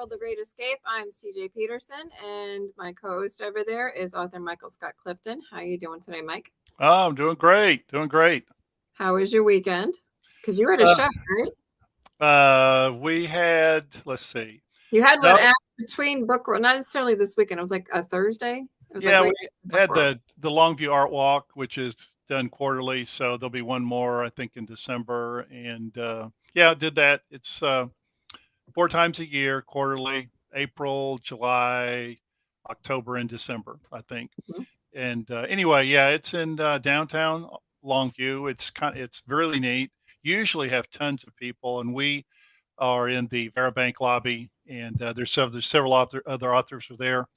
World: The Great Escape. I'm CJ Peterson, and my co-host over there is author Michael Scott Clifton. How are you doing today, Mike? Oh, I'm doing great. Doing great. How was your weekend? Because you had a show, right? We had, let's see. You had one No, after between book, not necessarily this weekend. It was like a Thursday. It was like yeah, we right after Book had World. the Longview Art Walk, which is done quarterly. So there'll be one more, I think, in December. And yeah, did that. It's 4 times a year, quarterly, April, July, October, and December, I think. Mhm. And anyway, yeah, it's in downtown Longview. It's really neat. Usually have tons of people, and we are in the Verabank lobby, and there's several other authors are there.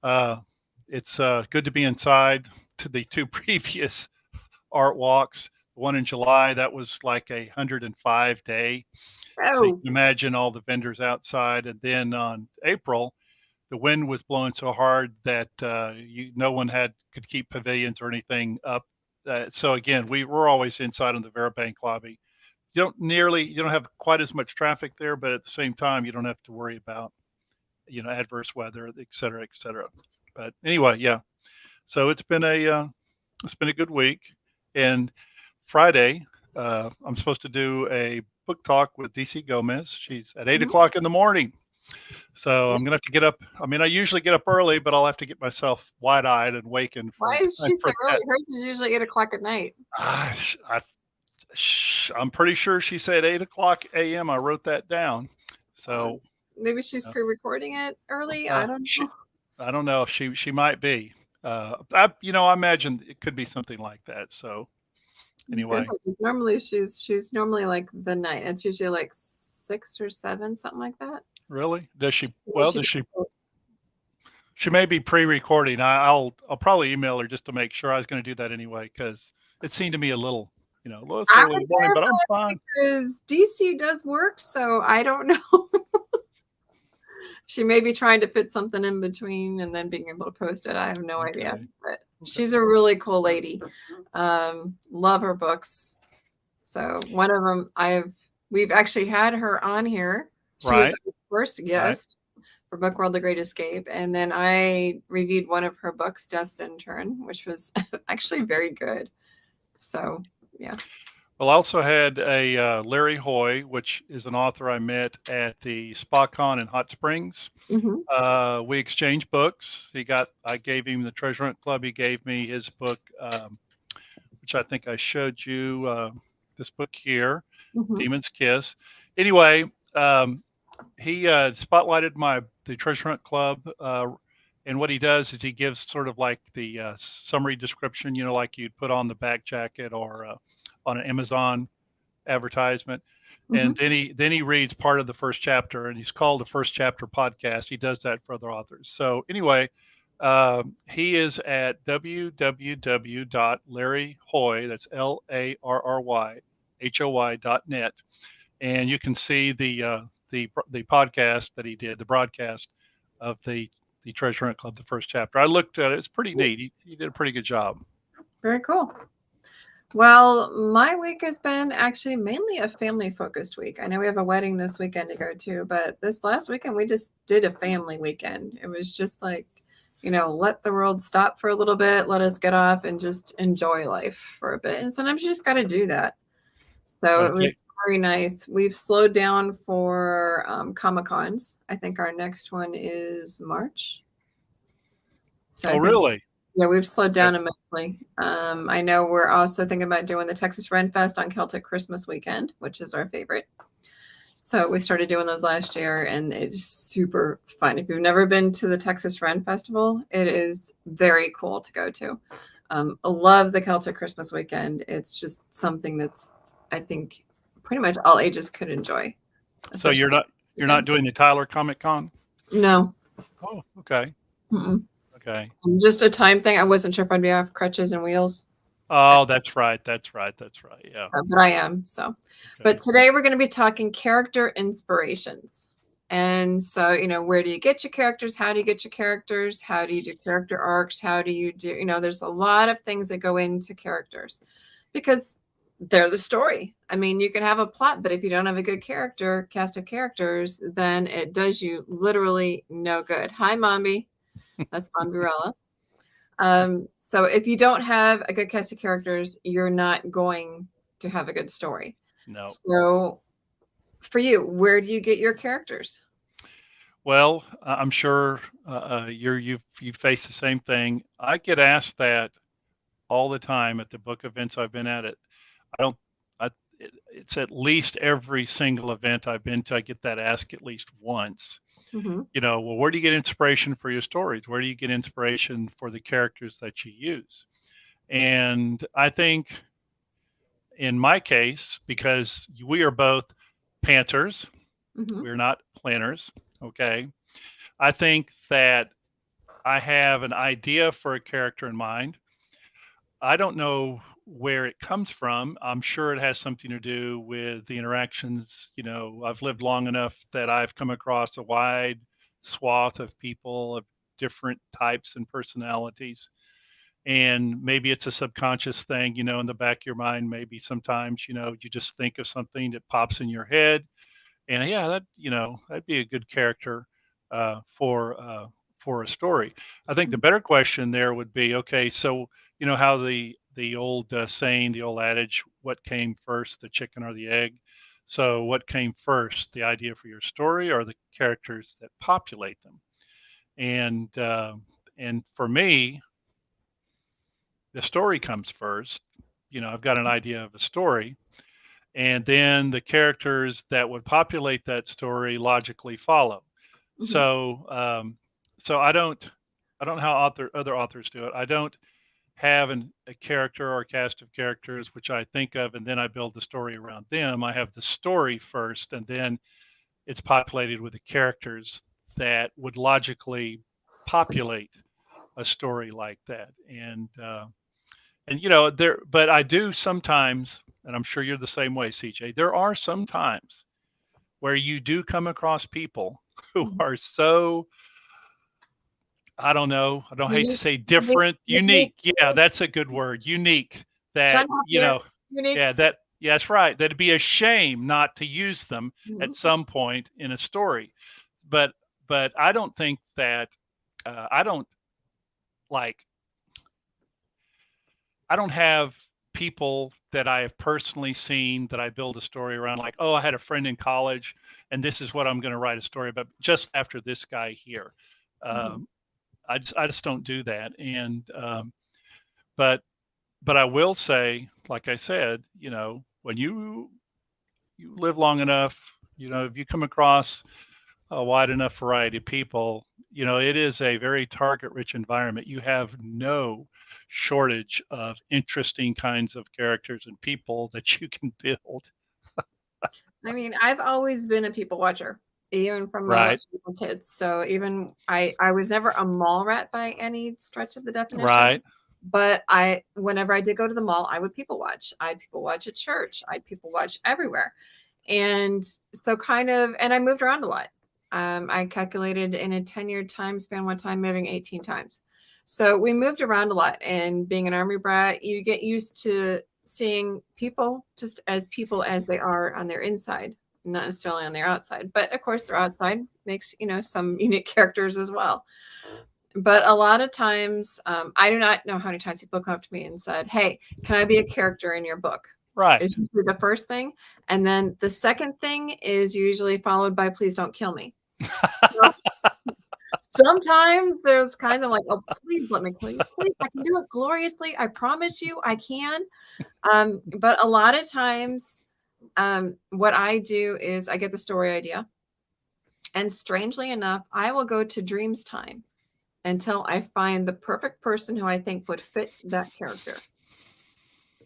Uh, it's good to be inside. To the two previous art walks, the one in July, that was like 105 day. So you Oh, can imagine all the vendors outside. And then on April, the wind was blowing so hard that no one could keep pavilions or anything up. So again, we're always inside on the Verabank lobby. You don't have quite as much traffic there, but at the same time, you don't have to worry about adverse weather, et cetera, et cetera. But anyway, yeah. So it's been a good week. And Friday, I'm supposed to do a book talk with DC Gomez. She's at eight mhm. o'clock in the morning. So I'm gonna have to get up. I mean, I usually get up early, but I'll have to get myself wide-eyed and wakened Why for is she so for early? that. Hers is usually 8 o'clock at night. Ah, I'm pretty sure she said 8 o'clock a.m. I wrote that down. Uh, So Maybe she's uh, pre-recording it early. I don't know. I don't know if she might be. I imagine it could be something like that. So I was gonna anyway, say, 'cause normally she's normally like the night. It's usually like 6 or 7, something like that. really, does she? Maybe Well, she does does she? both. She may be pre-recording. I'll probably email her just to make sure. I was going to do that anyway because it seemed to me a little, it's I early in would the morning, but I'm verify fine. because DC does work, so I don't know. She may be trying to fit something in between and then being able to post it. I have no idea, Okay. but Okay. she's a really cool lady. Love her books. So one of them we've actually had her on here. She was Right. our first Right. guest for Book World: The Great Escape. And then I reviewed one of her books, Death's Intern, which was actually very good. So yeah. Well, I also had a Larry Hoy, which is an author I met at the SpaCon in Hot Springs. Hmm. We exchanged books. I gave him the Treasure Hunt Club. He gave me his book, which I think I showed you. This book here, Hmm. Demon's Kiss. Anyway, he spotlighted the Treasure Hunt Club, and what he does is he gives sort of like the summary description, like you'd put on the back jacket or on an Amazon advertisement, Hmm. and then he reads part of the first chapter, and he's called the First Chapter Podcast. He does that for other authors. So anyway, he is at www.larryhoy, that's LARRYHOY.net, and you can see the podcast that he did, the broadcast of the Treasure Hunt Club, the first chapter. I looked at it; it's pretty neat. He did a pretty good job. Very cool. Well, my week has been actually mainly a family focused week. I know we have a wedding this weekend to go to, but this last weekend we just did a family weekend. It was just like, let the world stop for a little bit, let us get off and just enjoy life for a bit. And sometimes you just got to do that. So it Okay. was very nice. We've slowed down for Comic Cons. I think our next one is March. So Oh, I think, really? yeah, we've slowed Okay. down immensely. I know we're also thinking about doing the Texas Ren Fest on Celtic Christmas weekend, which is our favorite. So we started doing those last year, and it's super fun. If you've never been to the Texas Ren Festival, it is very cool to go to. I love the Celtic Christmas weekend. It's just something that's, I think, pretty much all ages could enjoy, So especially you're not weekend. doing the Tyler Comic Con? No, Oh, okay. mm-mm. Okay. Just a time thing. I wasn't sure if I'd be off crutches and wheels. Oh, that's right. That's right. That's right. Yeah. But I am. So, but Okay. today we're going to be talking character inspirations. And so, where do you get your characters? How do you get your characters? How do you do character arcs? How do you do, there's a lot of things that go into characters because they're the story. I mean, you can have a plot, but if you don't have a good cast of characters, then it does you literally no good. Hi, Mombi. That's Momburella. So if you don't have a good cast of characters, you're not going to have a good story. No. So for you, where do you get your characters? Well, I'm sure you face the same thing. I get asked that all the time at the book events I've been at. It. I don't. It's at least every single event I've been to. I get that asked at least once. Mm-hmm. Well, where do you get inspiration for your stories? Where do you get inspiration for the characters that you use? And I think in my case, because we are both pantsers, Mm-hmm. we're not planners. Okay. I think that I have an idea for a character in mind. I don't know where it comes from. I'm sure it has something to do with the interactions. I've lived long enough that I've come across a wide swath of people of different types and personalities. And maybe it's a subconscious thing, in the back of your mind. Maybe sometimes, you just think of something that pops in your head. And yeah, that'd be a good character for a story. I think the better question there would be, okay, so how the old saying, the old adage, what came first, the chicken or the egg? So what came first, the idea for your story or the characters that populate them? And for me, the story comes first. I've got an idea of a story, and then the characters that would populate that story logically follow. Mm-hmm. So I don't know how other authors do it. I don't have a character or a cast of characters which I think of, and then I build the story around them. I have the story first, and then it's populated with the characters that would logically populate a story like that. And but I do sometimes, and I'm sure you're the same way, CJ. There are some times where you do come across people who are so, I don't know, I don't hate to say different, unique. Yeah, that's a good word. Unique. That, Unique. yeah, that's right. That'd be a shame not to use them at some point in a story. But I don't think that, I don't have people that I have personally seen that I build a story around, like, oh, I had a friend in college and this is what I'm going to write a story about just after this guy here. I just don't do that. And, but I will say, like I said, when you live long enough, if you come across a wide enough variety of people, it is a very target rich environment. You have no shortage of interesting kinds of characters and people that you can build. I mean, I've always been a people watcher, even from Right. little kids. So even I was never a mall rat by any stretch of the definition. Right. But whenever I did go to the mall, I would people watch. I'd people watch at church. I'd people watch everywhere. And so and I moved around a lot. I calculated in a 10-year time span one time moving 18 times. So we moved around a lot, and being an Army brat, you get used to seeing people just as people as they are on their inside, not necessarily on their outside. But of course, their outside makes, some unique characters as well. But a lot of times, I do not know how many times people come up to me and said, "Hey, can I be a character in your book?" Right. Is usually the first thing. And then the second thing is usually followed by, "Please don't kill me." Sometimes there's kind of like, "Oh, please let me kill you. Please, I can do it gloriously. I promise you I can." But a lot of times, what I do is I get the story idea. And strangely enough, I will go to Dreams Time until I find the perfect person who I think would fit that character.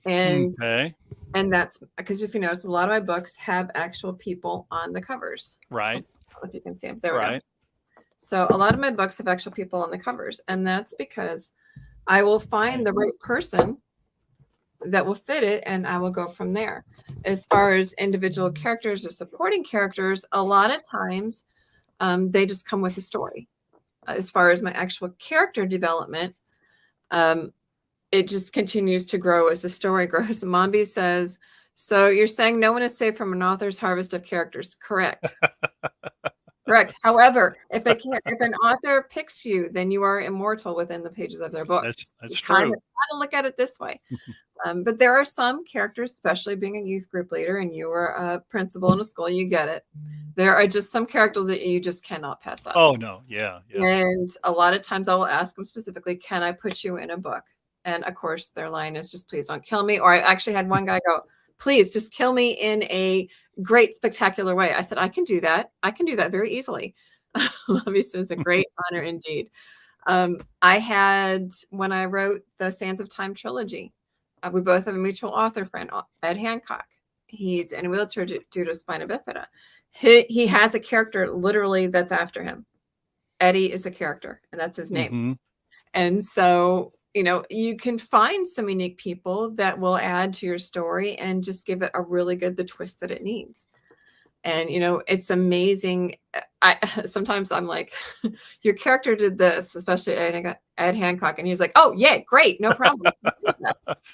And okay. And that's because if you notice, a lot of my books have actual people on the covers. Right. I don't know if you can see them. There we Right. go. So a lot of my books have actual people on the covers. And that's because I will find the right person that will fit it, and I will go from there. As far as individual characters or supporting characters, a lot of times they just come with a story. As far as my actual character development, it just continues to grow as the story grows. Mombi says, so you're saying no one is safe from an author's harvest of characters? Correct. Correct. However, if an author picks you, then you are immortal within the pages of their book. That's Kind true. of look at it this way. But there are some characters, especially being a youth group leader, and you were a principal in a school, you get it. There are just some characters that you just cannot pass up. Oh no, yeah. And a lot of times I will ask them specifically, can I put you in a book? And of course, their line is just, please don't kill me. Or I actually had one guy go, please just kill me in a great, spectacular way. I said, I can do that. I can do that very easily. Obviously, it's a great honor indeed. I had, when I wrote the Sands of Time trilogy, we both have a mutual author friend, Ed Hancock. He's in a wheelchair due to spina bifida. He has a character literally that's after him. Eddie is the character, and that's his name. Mm-hmm. And so, you can find some unique people that will add to your story and just give it the twist that it needs. And, it's amazing. Sometimes I'm like, your character did this, especially Ed Hancock. And he's like, oh, yeah, great. No problem.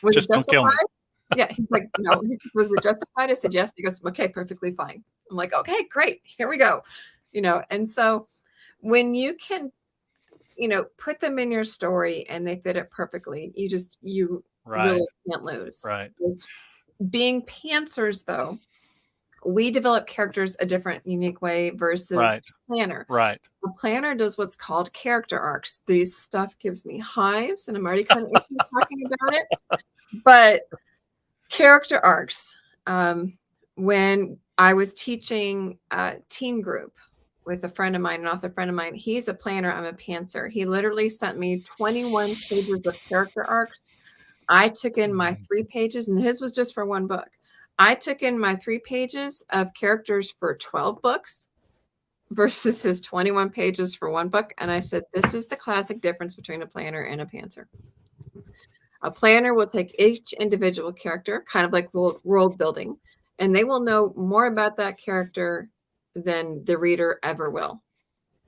Was Just it don't kill me. justified? Yeah. He's like, no. Was it justified? I said, yes. He goes, okay, perfectly fine. I'm like, okay, great. Here we go. And so when you can, put them in your story and they fit it perfectly, you Right. really can't lose. Right. Being pantsers, though, we develop characters a different, unique way versus Right. planner. Right. A planner does what's called character arcs. This stuff gives me hives, and I'm already kind of talking about it. But character arcs. When I was teaching teen group with a friend of mine, an author friend of mine, he's a planner. I'm a pantser. He literally sent me 21 pages of character arcs. I took in my 3 pages, and his was just for one book. I took in my 3 pages of characters for 12 books versus his 21 pages for one book. And I said, this is the classic difference between a planner and a pantser. A planner will take each individual character, kind of like world building, and they will know more about that character than the reader ever will.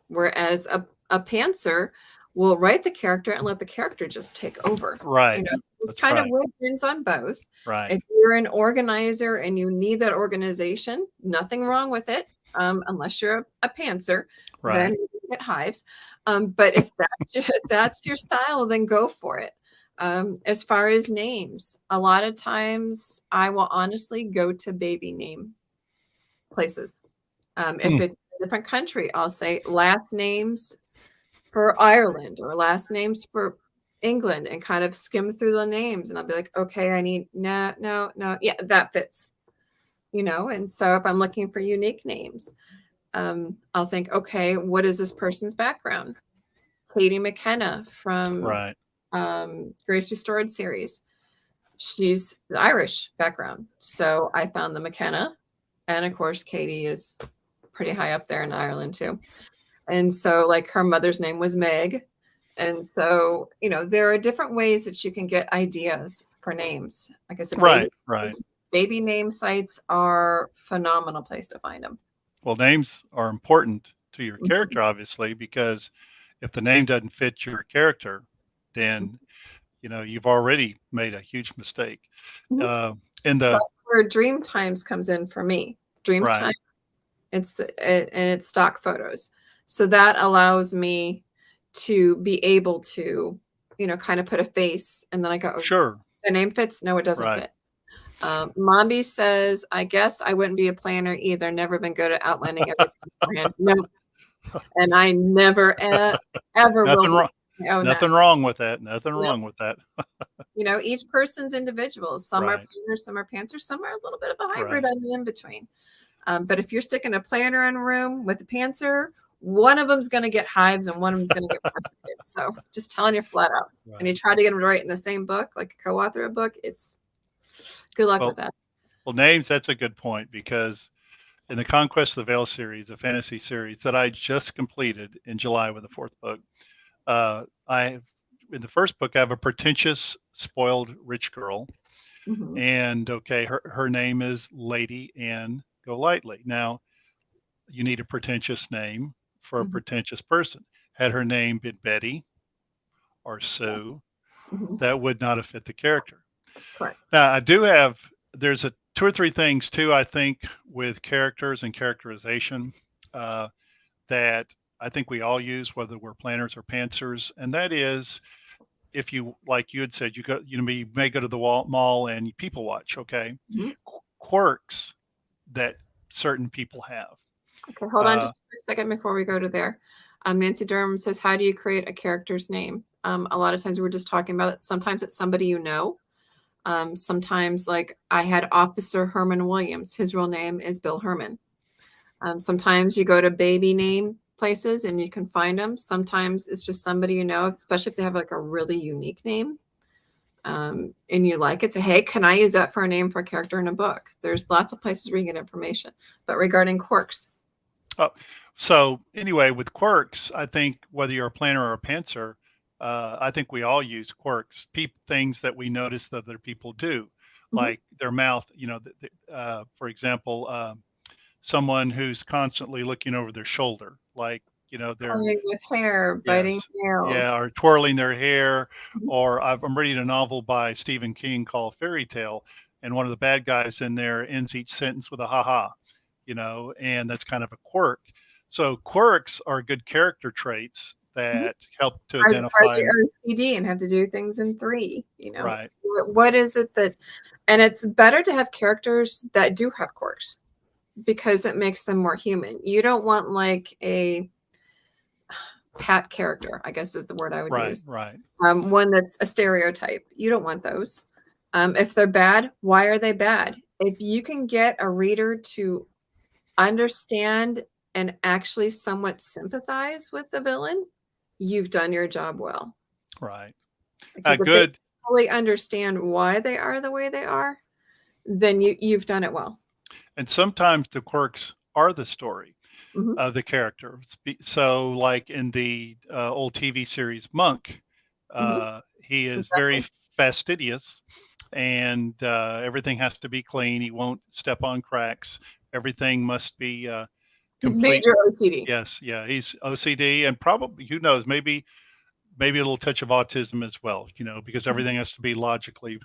Whereas a pantser will write the character and let the character just take over. Right. It's kind of wins on both. Right. If you're an organizer and you need that organization, nothing wrong with it, unless you're a pantser. Right. Then you get hives. But if that's your style, then go for it. As far as names, a lot of times I will honestly go to baby name places. If it's a different country, I'll say last names for Ireland or last names for England and kind of skim through the names. And I'll be like, okay, I need, no. Yeah, that fits, And so if I'm looking for unique names, I'll think, okay, what is this person's background? Katie McKenna from Grace Restored series. She's the Irish background. So I found the McKenna. And of course, Katie is pretty high up there in Ireland too. And so like her mother's name was Meg. And so, there are different ways that you can get ideas for names. Like I said, baby name sites are a phenomenal place to find them. Well, names are important to your character, obviously, because if the name doesn't fit your character, then, you've already made a huge mistake. That's where Dream Times comes in for me. Dream Times, it's stock photos. So that allows me to be able to, kind of put a face, and then I go, sure, the name fits. No, it doesn't fit. Mombi says, I guess I wouldn't be a planner either. Never been good at outlining everything beforehand. Nope. And I never ever will. Nothing wrong with that. Nothing wrong with that. Each person's individual. Some are planners, some are pantsers, some are a little bit of a hybrid on the in between. But if you're sticking a planner in a room with a pantser, one of them's going to get hives and one of them's going to get frustrated. So just telling you flat out. And you try to get them to write in the same book, like a co-author a book, it's good luck with that. Well, names, that's a good point, because in the Conquest of the Veil series, a fantasy series that I just completed in July with the 4th book, in the first book, I have a pretentious, spoiled, rich girl. And her name is Lady Anne Golightly. Now, you need a pretentious name for a pretentious person. Had her name been Betty or Sue Mhm. that would not have fit the character. Correct. Now, I do have, there's a two or three things too, I think, with characters and characterization uh, that I think we all use, whether we're planners or pantsers. And that is, if you, like you had said, you may go to the mall and you people watch, okay? Mhm. Quirks that certain people have. Okay, hold on Uh, just a second before we go to there. Nancy Durham says, "How do you create a character's name?" A lot of times we're just talking about it. Sometimes it's somebody you know. Sometimes, like I had Officer Herman Williams. His real name is Bill Herman. Sometimes you go to baby name places and you can find them. Sometimes it's just somebody you know, especially if they have like a really unique name. And you like it, say, hey, can I use that for a name for a character in a book? There's lots of places where you get information. But regarding quirks, oh, so anyway, with quirks, I think whether you're a planner or a pantser, I think we all use quirks, things that we notice that other people do, mhm, like their mouth. For example, someone who's constantly looking over their shoulder, like they're playing with hair, biting yes, yeah, nails. or twirling their hair. Mhm. Or I'm reading a novel by Stephen King called Fairy Tale, and one of the bad guys in there ends each sentence with a ha ha, and that's kind of a quirk. So quirks are good character traits Mhm. that help to Are identify. they OCD and have to do things in three? Right, What is it that, and it's better to have characters that do have quirks because it makes them more human. You don't want like a pat character, I guess is the word I would right, use. right, One that's a stereotype. You don't want those. If they're bad, why are they bad? If you can get a reader to understand and actually somewhat sympathize with the villain, you've done your job well. right. Because if they Good. fully understand why they are the way they are, then you've done it well. And sometimes the quirks are the story Mhm, of the character. So, like in the old TV series Monk, mhm, he is very exactly. fastidious, and everything has to be clean. He won't step on cracks. Everything must be He's complete. major OCD. Yes, yeah, he's OCD, and probably who knows, maybe a little touch of autism as well. Because Mhm, everything has to be logically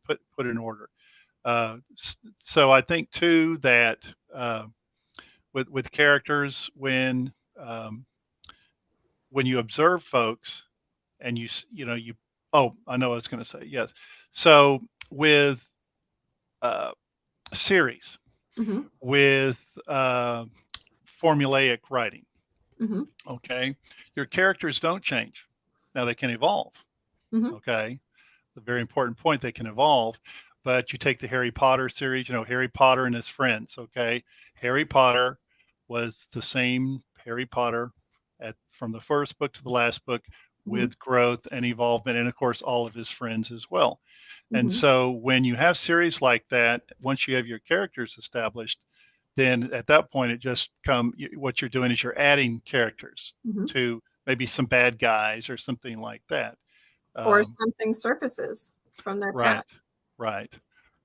put in order. So I think too that with characters, um, when you observe folks and you oh, I know what I was going to say. Yes. So with uh, series, mhm, with formulaic writing, mhm, okay, your characters don't change. Now they can evolve. mhm, Okay. The very important point, they can evolve. But you take the Harry Potter series, Harry Potter and his friends. Okay. Harry Potter was the same Harry Potter from the first book to the last book, mhm, with growth and evolvement, and of course all of his friends as well. And mhm, so when you have series like that, once you have your characters established, then at that point it just what you're doing is you're adding characters mhm. to maybe some bad guys or something like that. Or um, something surfaces from their right, past. right,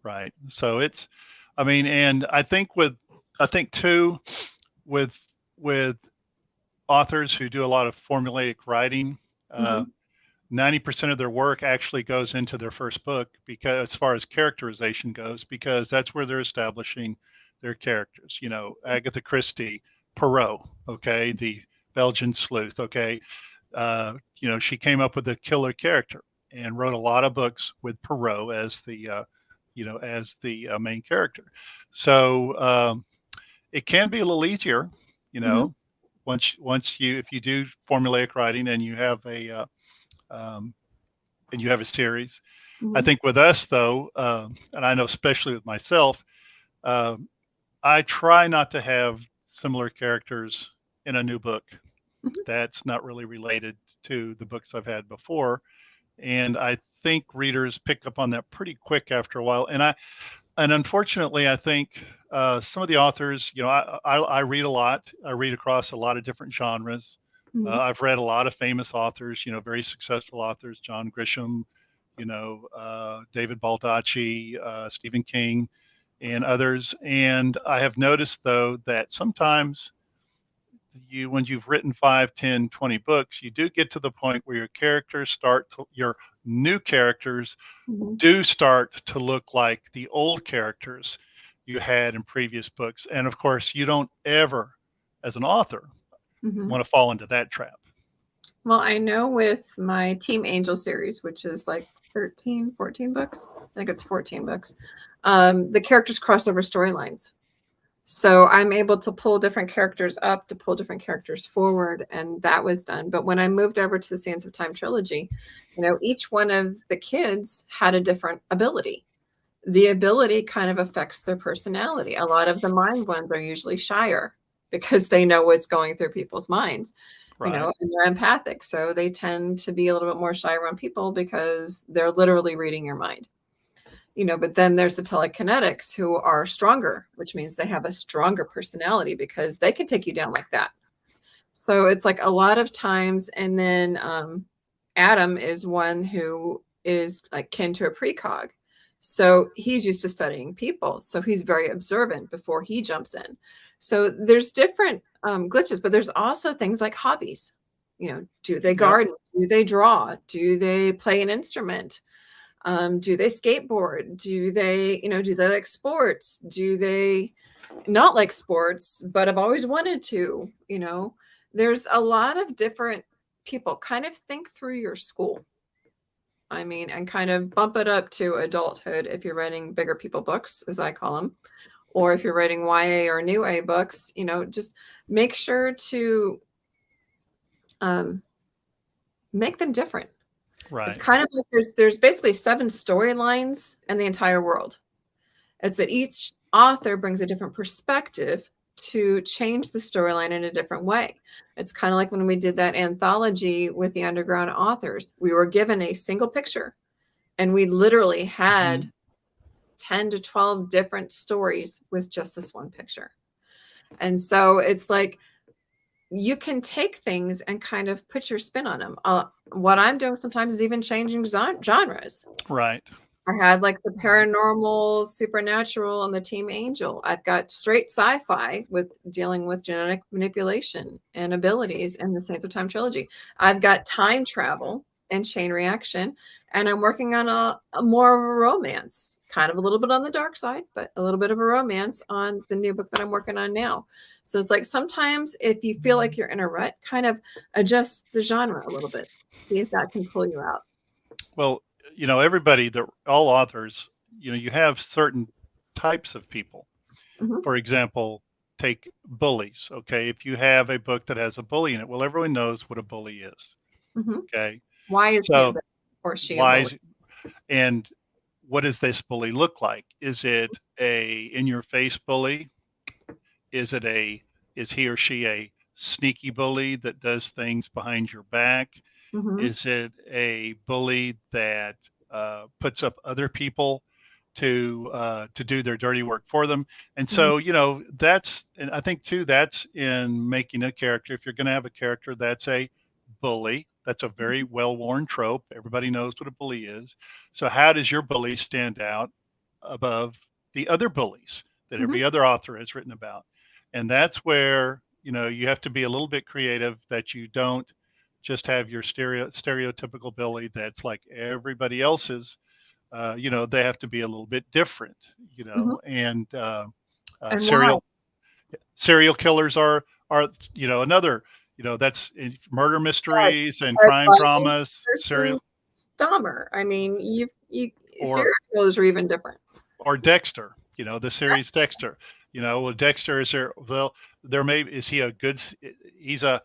right. So I mean, and I think too, with with authors who do a lot of formulaic writing, uh, Mhm, 90% of their work actually goes into their first book, because as far as characterization goes, because that's where they're establishing their characters. Agatha Christie, Perot, okay, the Belgian sleuth, okay. She came up with a killer character and wrote a lot of books with Perot as the main character. So it can be a little easier, you mhm, know, once if you do formulaic writing and you have um, a series. I mhm, think with us though, and I know especially with myself, um, I try not to have similar characters in a new book mhm, that's not really related to the books I've had before. And I think readers pick up on that pretty quick after a while. And unfortunately, I think some of the authors, I read a lot. I read across a lot of different genres. mhm, I've read a lot of famous authors, very successful authors, John Grisham, David Baldacci, Stephen King, and others. And I have noticed though that sometimes when you've written 5, 10, 20 books, you do get to the point where your new characters Mhm. do start to look like the old characters you had in previous books. And of course, you don't ever, as an author, Mhm. want to fall into that trap. Well, I know with my Team Angel series, which is like 13, 14 books, I think it's 14 books, the characters cross over storylines. So I'm able to pull different characters up, to pull different characters forward, and that was done. But when I moved over to the Sands of Time trilogy, each one of the kids had a different ability. The ability kind of affects their personality. A lot of the mind ones are usually shyer because they know what's going through people's minds, Right. and they're empathic. So they tend to be a little bit more shy around people because they're literally reading your mind. But then there's the telekinetics who are stronger, which means they have a stronger personality because they can take you down like that. So it's like a lot of times, and then Adam is one who is like kin to a precog. So he's used to studying people. So he's very observant before he jumps in. So there's different glitches, but there's also things like hobbies. Do they Yep. garden? Do they draw? Do they play an instrument? Do they skateboard? Do they like sports? Do they not like sports, but have always wanted to? There's a lot of different people. Kind of think through your school. I mean, and kind of bump it up to adulthood if you're writing bigger people books, as I call them, or if you're writing YA or new A books, just make sure to make them different. It's Right. kind of like there's basically 7 storylines in the entire world. It's that each author brings a different perspective to change the storyline in a different way. It's kind of like when we did that anthology with the underground authors. We were given a single picture and we literally had Mhm. 10 to 12 different stories with just this one picture. And so it's like you can take things and kind of put your spin on them. What I'm doing sometimes is even changing genres. Right. I had like the paranormal, supernatural, and the Team Angel. I've got straight sci-fi with dealing with genetic manipulation and abilities in the Sands of Time trilogy. I've got time travel and chain reaction, and I'm working on a more of a romance, kind of a little bit on the dark side, but a little bit of a romance on the new book that I'm working on now. So it's like sometimes if you feel like you're in a rut, kind of adjust the genre a little bit, see if that can pull you out. Well, all authors, you have certain types of people. Mhm, For example, take bullies. Okay. If you have a book that has a bully in it, well, everyone knows what a bully is. mhm. Okay. Why is he a So bully or she a why bully? is, and what does this bully look like? Is it a in your face bully? Is it is he or she a sneaky bully that does things behind your back? Mhm, Is it a bully that puts up other people to do their dirty work for them? And mhm, so, and I think too, that's in making a character. If you're going to have a character that's a bully, that's a very mhm, well-worn trope. Everybody knows what a bully is. So how does your bully stand out above the other bullies that mhm, every other author has written about? And that's where, you have to be a little bit creative, that you don't just have your stereotypical bully that's like everybody else's. They have to be a little bit different, mhm. and And why? serial killers are, another, that's in murder Yes, mysteries and Ted crime Bundy dramas, versus Dahmer. I mean, you or serial killers are even different. or Dexter, the series Yes, Dexter. Well, Dexter is there. Well, is he a good? He's a,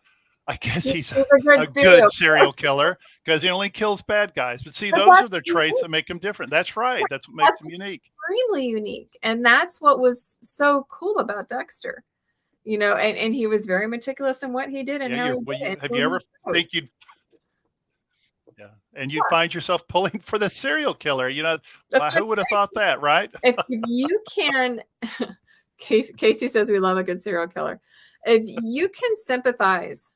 I guess he's he's a good a good serial serial killer because he only kills bad guys. But see, but those are that's the traits unique. that make him different. That's right. That's what makes That's him unique. extremely unique. And that's what was so cool about Dexter. And he was very meticulous in what he did and Yeah, how he well, did it, have who you he ever think chose. you'd, yeah, and you'd find yourself pulling for the serial killer. That's what I'm Who would have saying. thought that, right? If you can, Casey says we love a good serial killer. If you can sympathize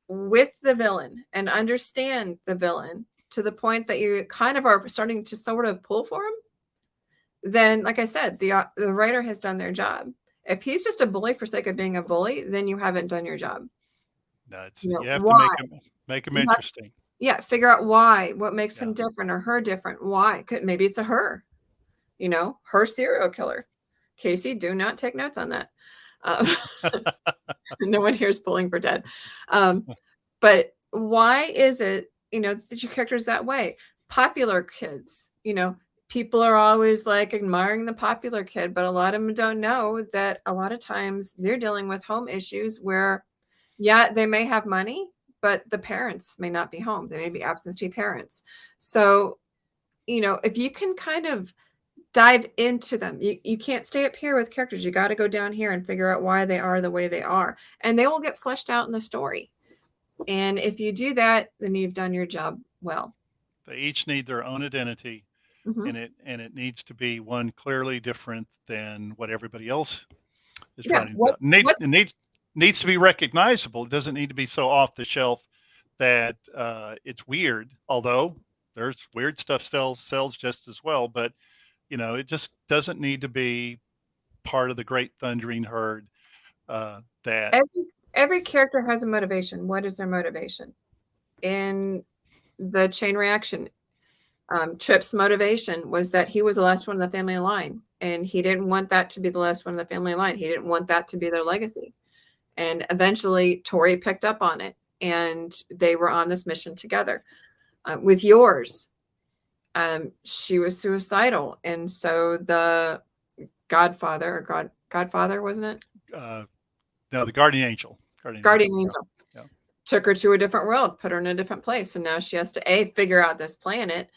with the villain and understand the villain to the point that you kind of are starting to sort of pull for him, then, like I said, the writer has done their job. If he's just a bully for sake of being a bully, then you haven't done your job. No, it's, You know, you have to why? make them You have, interesting. yeah, figure out why, what makes Yeah. him different or her different. Why? Maybe it's a her, you know, her serial killer. Casey, do not take notes on that. No one here is pulling for Ted. But why is it, you know, that your character is that way? Popular kids, you know, people are always like admiring the popular kid, but a lot of them don't know that a lot of times they're dealing with home issues where, yeah, they may have money, but the parents may not be home. They may be absentee parents. So, you know, if you can kind of dive into them, you can't stay up here with characters. You got to go down here and figure out why they are the way they are. And they will get fleshed out in the story. And if you do that, then you've done your job well. They each need their own identity, Mm-hmm. and it needs to be one clearly different than what everybody else is Yeah. writing about. It needs to be recognizable. It doesn't need to be so off the shelf that it's weird. Although there's weird stuff sells just as well, but you know, it just doesn't need to be part of the great thundering herd. That Every character has a motivation. What is their motivation? In the chain reaction, Trip's motivation was that he was the last one in the family line, and he didn't want that to be the last one in the family line. He didn't want that to be their legacy. And eventually, Tori picked up on it, and they were on this mission together. With yours, she was suicidal, and so the Godfather or Godfather, wasn't it? No, the Guardian Angel. Guardian Angel. Yeah. Took her to a different world, put her in a different place. So now she has to figure out this planet,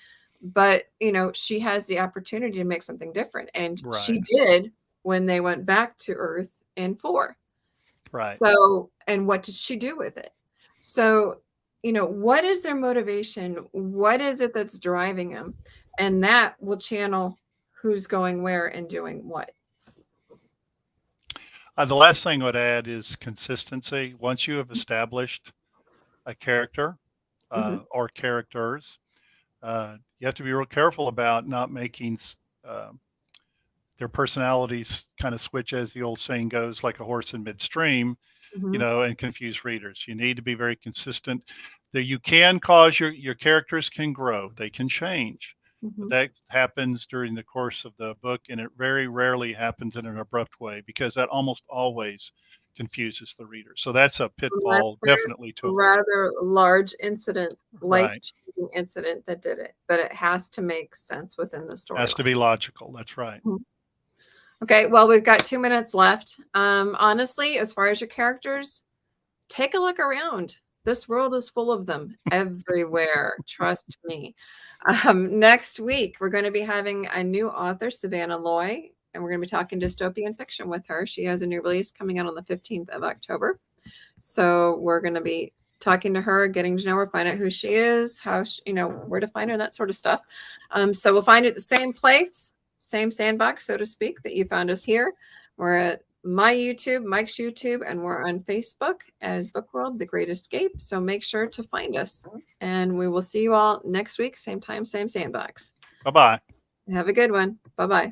but you know, she has the opportunity to make something different. And she did when they went back to Earth in 4. Right. So, and what did she do with it? So, you know, what is their motivation? What is it that's driving them? And that will channel who's going where and doing what. The last thing I would add is consistency. Once you have established a character or characters, you have to be real careful about not making their personalities kind of switch, as the old saying goes, like a horse in midstream, you know, and confuse readers. You need to be very consistent. That you can cause your characters can grow, they can change. But that happens during the course of the book, and it very rarely happens in an abrupt way because that almost always confuses the reader. So that's a pitfall, definitely, to avoid. Rather large incident, life-changing incident that did it, but it has to make sense within the story. Has to be logical. That's right. Okay, well, we've got 2 minutes left. Honestly, as far as your characters, take a look around. This world is full of them everywhere. Trust me. Next week, we're going to be having a new author, Savannah Loy, and we're going to be talking dystopian fiction with her. She has a new release coming out on the 15th of October. So we're going to be talking to her, getting to know her, find out who she is, how she, you know, where to find her, and that sort of stuff. So we'll find it at the same place, same sandbox, so to speak, that you found us here. We're at my YouTube, Mike's YouTube, and we're on Facebook as Book World, The Great Escape. So make sure to find us. And we will see you all next week, same time, same sandbox. Bye-bye. Have a good one. Bye-bye.